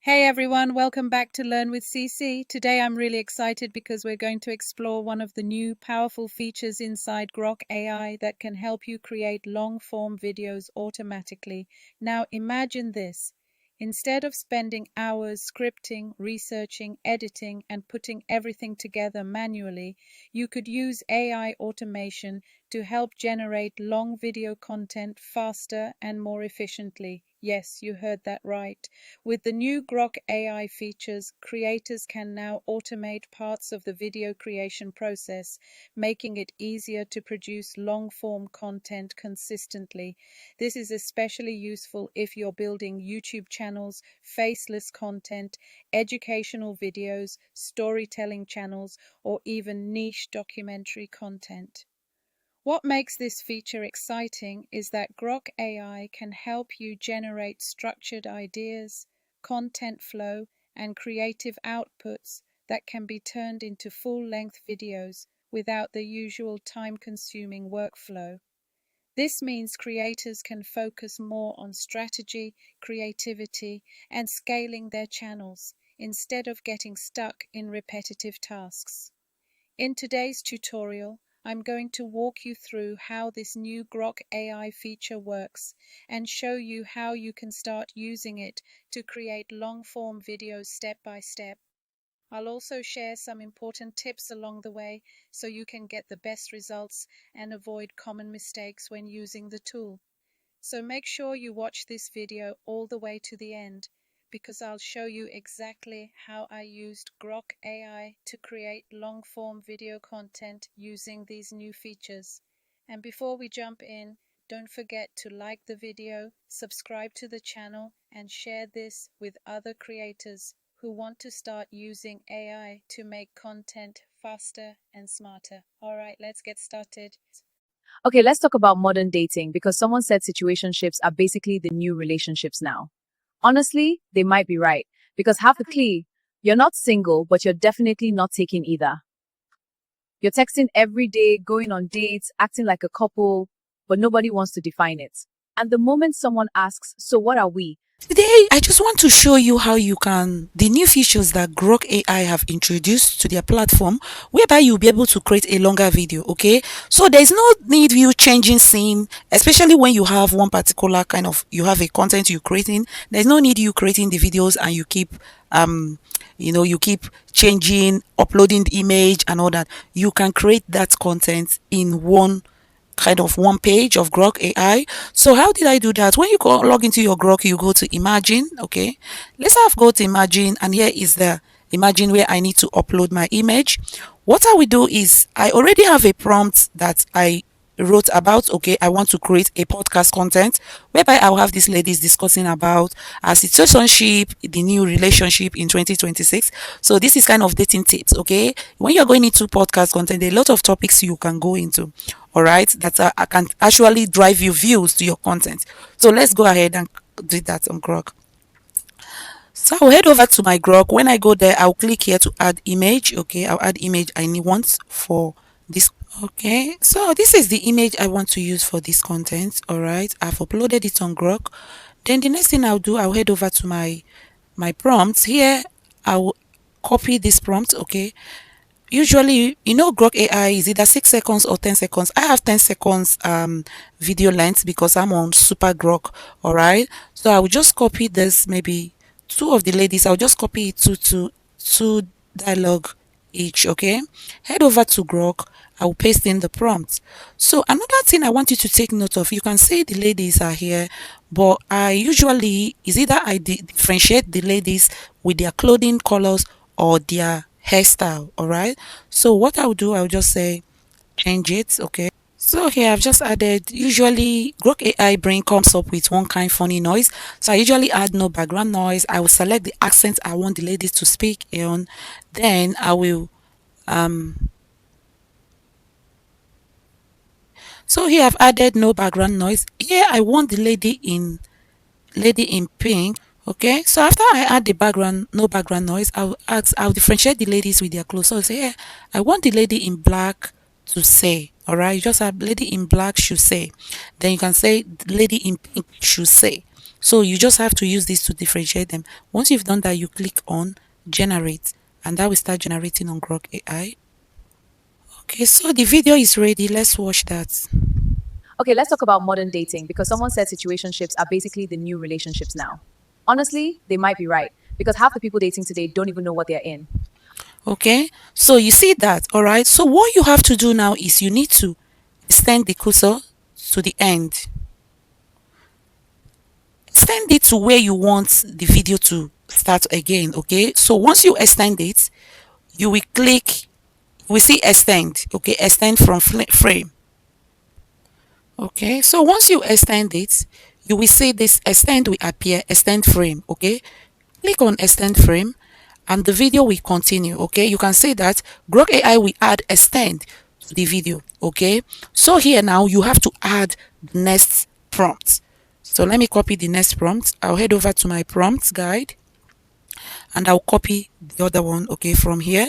Hey everyone, welcome back to Learn with CC. Today I'm really excited because we're going to explore one of the new powerful features inside Grok AI that can help you create long-form videos automatically. Now imagine this. Instead of spending hours scripting, researching, editing, and putting everything together manually, you could use AI automation to help generate long video content faster and more efficiently. Yes, you heard that right. With the new Grok AI features, creators can now automate parts of the video creation process, making it easier to produce long-form content consistently. This is especially useful if you're building YouTube channels, faceless content, educational videos, storytelling channels, or even niche documentary content. What makes this feature exciting is that Grok AI can help you generate structured ideas, content flow, and creative outputs that can be turned into full-length videos without the usual time-consuming workflow. This means creators can focus more on strategy, creativity, and scaling their channels instead of getting stuck in repetitive tasks. In today's tutorial, I'm going to walk you through how this new Grok AI feature works and show you how you can start using it to create long-form videos step by step. I'll also share some important tips along the way so you can get the best results and avoid common mistakes when using the tool. So make sure you watch this video all the way to the end, because I'll show you exactly how I used Grok AI to create long-form video content using these new features. And before we jump in, don't forget to like the video, subscribe to the channel, and share this with other creators who want to start using AI to make content faster and smarter. All right, let's get started. Okay, let's talk about modern dating because someone said situationships are basically the new relationships now. Honestly, they might be right because half the key, you're not single, but you're definitely not taking either. You're texting every day, going on dates, acting like a couple, but nobody wants to define it. And the moment someone asks, so what are we? Today, I just want to show you how you can, the new features that Grok AI have introduced to their platform, whereby you'll be able to create a longer video, okay? So there's no need you changing scene, especially when you have one particular kind of, you have a content you're creating. There's no need you creating the videos and you keep, you keep changing, uploading the image and all that. You can create that content in one page of Grok AI. So how did I do that? When you log into your Grok, you go to Imagine. Okay, let's have go to Imagine, and here is the Imagine where I need to upload my image. What I will do is I already have a prompt that I wrote about. Okay, I want to create a podcast content whereby I'll have these ladies discussing about our situationship, the new relationship in 2026. So this is kind of dating tips. Okay, when you're going into podcast content, there are a lot of topics you can go into. All right, that can actually drive you views to your content. So let's go ahead and do that on Grok. So I'll head over to my Grok. When I go there, I'll click here to add image. Okay, I'll add image I want for this. Okay, so this is the image I want to use for this content. All right, I've uploaded it on Grok. Then the next thing I'll do, I'll head over to my prompts. Here I'll copy this prompt. Okay, usually, Grok AI is either 6 seconds or 10 seconds. I have 10 seconds video length because I'm on Super Grok. All right, so I will just copy this, maybe two of the ladies. I'll just copy it to two dialogue each. Okay, head over to Grok. I will paste in the prompt. So another thing I want you to take note of, you can see the ladies are here, but I usually is either I differentiate the ladies with their clothing colors or their hairstyle. All right, so what I'll do, I'll just say change it. Okay, so here I've just added, usually Grok AI brain comes up with one kind funny noise, so I usually add no background noise. I will select the accent I want the ladies to speak on, then I will so here I've added no background noise. Here I want the lady in pink. Okay, so after I add the background, no background noise, I'll differentiate the ladies with their clothes. So say, yeah, I want the lady in black to say. All right, you just have lady in black should say. Then you can say lady in pink should say. So you just have to use this to differentiate them. Once you've done that, you click on generate, and that will start generating on Grok AI. Okay, so the video is ready. Let's watch that. Okay, let's talk about modern dating because someone said situationships are basically the new relationships now. Honestly, they might be right because half the people dating today don't even know what they're in. Okay, so you see that, all right? So what you have to do now is you need to extend the cursor to the end. Extend it to where you want the video to start again, okay? So once you extend it, you will click, we see extend, okay? Extend from frame. Okay, so once you extend it, you will see this extend will appear, extend frame, okay? Click on extend frame and the video will continue, okay? You can see that Grok AI will add extend to the video, okay? So here now you have to add the next prompt. So let me copy the next prompt. I'll head over to my prompts guide and I'll copy the other one, okay, from here.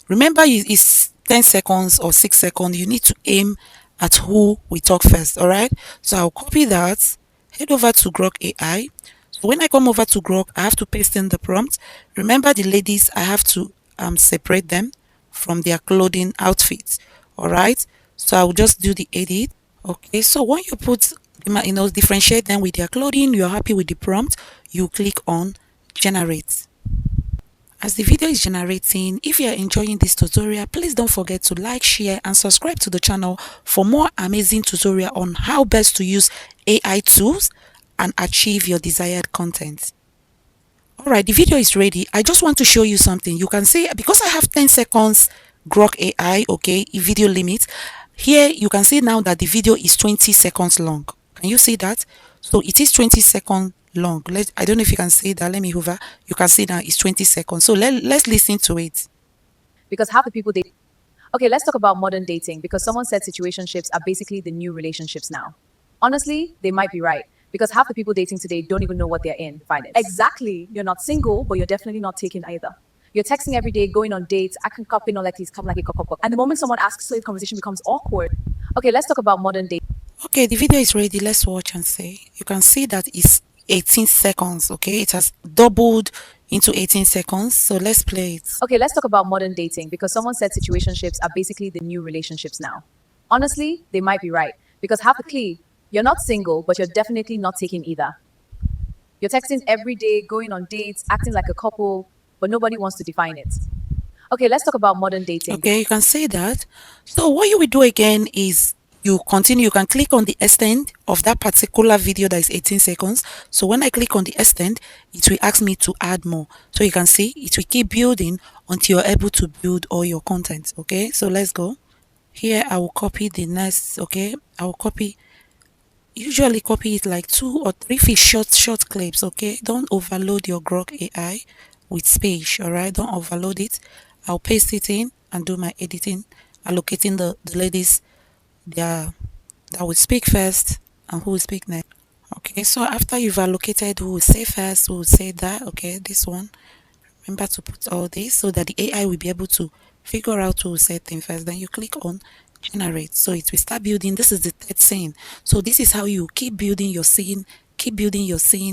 Remember, it's 10 seconds or 6 seconds. You need to aim at who we talk first, all right? So I'll copy that, head over to Grok AI. So when I come over to Grok, I have to paste in the prompt. Remember the ladies, I have to separate them from their clothing outfits, all right? So I'll just do the edit. Okay, so when you put, differentiate them with their clothing, you're happy with the prompt, you click on generate. As the video is generating, if you are enjoying this tutorial, please don't forget to like, share and subscribe to the channel for more amazing tutorial on how best to use AI tools and achieve your desired content. Alright, the video is ready. I just want to show you something. You can see, because I have 10 seconds Grok AI, okay, video limit. Here you can see now that the video is 20 seconds long. Can you see that? So it is 20 seconds long. I don't know if you can see that. Let me hover. You can see now it's 20 seconds. So let's listen to it. Because half the people date. Okay, let's talk about modern dating because someone said situationships are basically the new relationships now. Honestly, they might be right because half the people dating today don't even know what they're in. Find it. Exactly. You're not single, but you're definitely not taken either. You're texting every day, going on dates, acting copy, not like he's come like a cock. And the moment someone asks, so the conversation becomes awkward. Okay, let's talk about modern dating. Okay, the video is ready. Let's watch and see. You can see that it's 18 seconds. Okay, it has doubled into 18 seconds. So let's play it. Okay, let's talk about modern dating because someone said situationships are basically the new relationships now. Honestly, they might be right because half the key, you're not single, but you're definitely not taking either. You're texting every day, going on dates, acting like a couple, but nobody wants to define it. Okay, let's talk about modern dating. Okay, you can say that. So what you will do again is you continue. You can click on the extend of that particular video that is 18 seconds. So when I click on the extend, it will ask me to add more. So you can see it will keep building until you're able to build all your content. Okay, so let's go. Here I will copy the next. Okay, I will copy, usually copy it like 2 or 3 short clips. Okay, don't overload your Grok AI with space. All right, don't overload it. I'll paste it in and do my editing, allocating the ladies there that will speak first and who will speak next. Okay, so after you've allocated who will say first, who will say that, okay, this one, remember to put all this so that the AI will be able to figure out who will say things first. Then you click on generate. So it will start building. This is the third scene. So this is how you keep building your scene,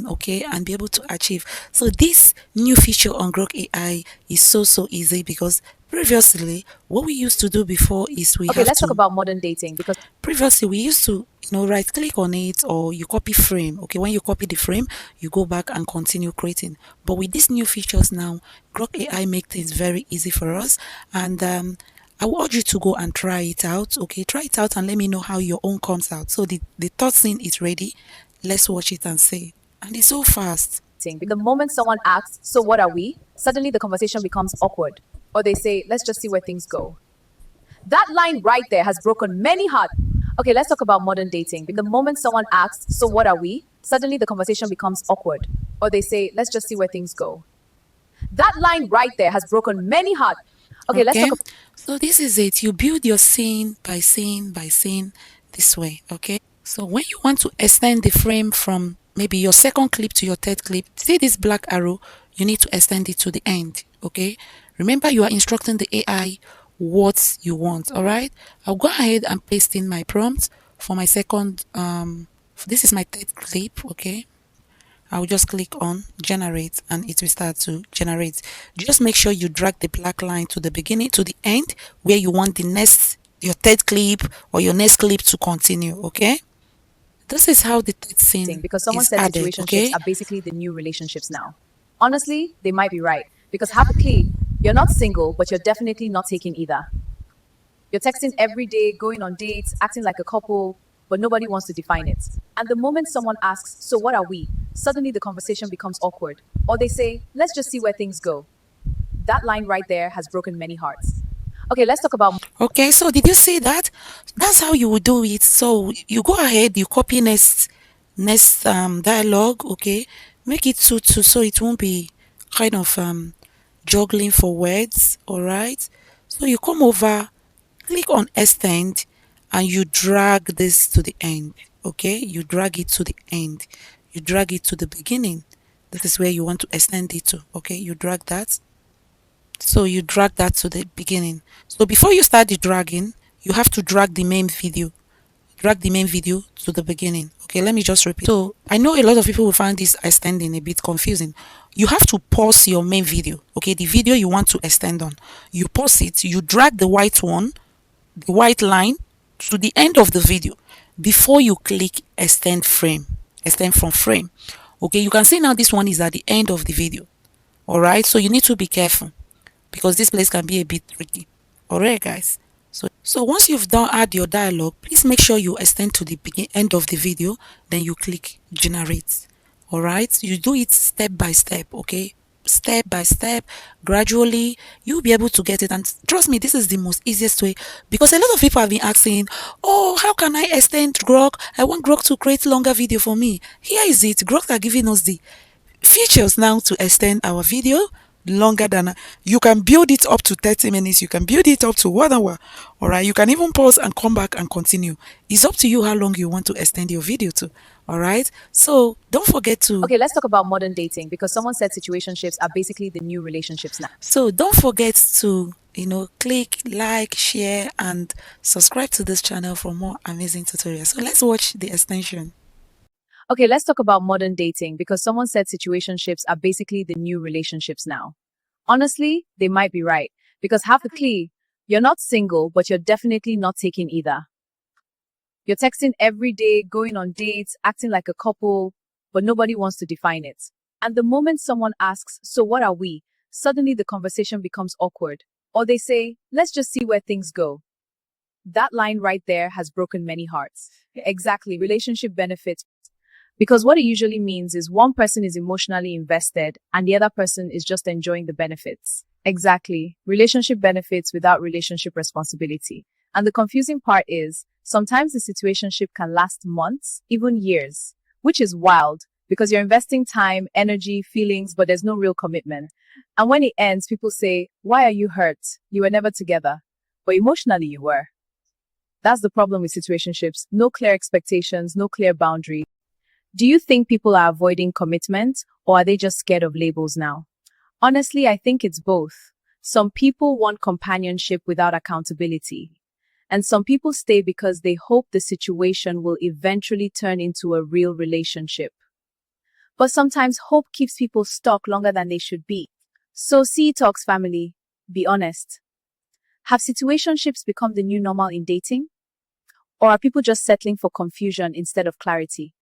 okay, and be able to achieve. So this new feature on Grok AI is so easy because previously what we used to do before is Okay, let's talk about modern dating because previously we used to right click on it or you copy frame. Okay, when you copy the frame you go back and continue creating, but with these new features now Grok AI make things very easy for us. And I will urge you to go and try it out. Okay, try it out and let me know how your own comes out. So the third scene is ready. Let's watch it and see. And it's so fast. the moment someone asks, so what are we? Suddenly the conversation becomes awkward. Or they say, let's just see where things go. That line right there has broken many hearts. Okay, let's talk about modern dating. The moment someone asks, so what are we? Suddenly the conversation becomes awkward. Or they say, let's just see where things go. That line right there has broken many hearts. Okay, let's talk. So this is it. You build your scene by scene by scene this way. Okay. So when you want to extend the frame from maybe your second clip to your third clip, see this black arrow, you need to extend it to the end. Okay. Remember, you are instructing the AI what you want. All right. I'll go ahead and paste in my prompt for my second. This is my third clip. Okay. I'll just click on generate and it will start to generate. Just make sure you drag the black line to the beginning to the end where you want the next, your third clip or your next clip to continue. Okay, this is how the third scene Because someone is said added. situationships Okay, are basically the new relationships now. Honestly, they might be right. Because half the key, you're not single, but you're definitely not taking either. You're texting every day, going on dates, acting like a couple, but nobody wants to define it. And the moment someone asks, so what are we? Suddenly the conversation becomes awkward. Or they say, let's just see where things go. That line right there has broken many hearts. Okay, let's talk about okay, so did you see that? That's how you would do it. So you go ahead, you copy next dialogue. Okay, make it two so it won't be kind of juggling for words. All right, so you come over, click on extend, and you drag this to the end. Okay, you drag it to the end, you drag it to the beginning. That is where you want to extend it to. Okay, you drag that, so you drag that to the beginning. So before you start the dragging, you have to drag the main video, drag the main video to the beginning. Okay, let me just repeat. So I know a lot of people will find this extending a bit confusing. You have to pause your main video. Okay, the video you want to extend on, you pause it, you drag the white one, the white line to the end of the video before you click extend frame, extend from frame. Okay, you can see now this one is at the end of the video. All right, so you need to be careful because this place can be a bit tricky. All right, guys. So once you've done add your dialogue, please make sure you extend to the end of the video, then you click generate. All right, you do it step by step. Okay, step by step, gradually you'll be able to get it. And trust me, this is the most easiest way, because a lot of people have been asking, oh, how can I extend Grok? I want Grok to create longer video for me. Here is it. Grok are giving us the features now to extend our video longer than, you can build it up to 30 minutes, you can build it up to 1 hour. All right, you can even pause and come back and continue. It's up to you how long you want to extend your video to. All right, so don't forget to, Okay, let's talk about modern dating because someone said situationships are basically the new relationships now. so don't forget to, click like, share and subscribe to this channel for more amazing tutorials. So let's watch the extension. Okay, let's talk about modern dating because someone said situationships are basically the new relationships now. Honestly, they might be right because half the key, you're not single, but you're definitely not taking either. You're texting every day, going on dates, acting like a couple, but nobody wants to define it. And the moment someone asks, so what are we? Suddenly the conversation becomes awkward. Or they say, let's just see where things go. That line right there has broken many hearts. Exactly, relationship benefits. Because what it usually means is one person is emotionally invested and the other person is just enjoying the benefits. Exactly. Relationship benefits without relationship responsibility. And the confusing part is sometimes the situationship can last months, even years, which is wild because you're investing time, energy, feelings, but there's no real commitment. And when it ends, people say, why are you hurt? You were never together. But emotionally you were. That's the problem with situationships. No clear expectations, no clear boundaries. Do you think people are avoiding commitment or are they just scared of labels now? Honestly, I think it's both. Some people want companionship without accountability. And some people stay because they hope the situation will eventually turn into a real relationship. But sometimes hope keeps people stuck longer than they should be. So see talks family, be honest. Have situationships become the new normal in dating? Or are people just settling for confusion instead of clarity?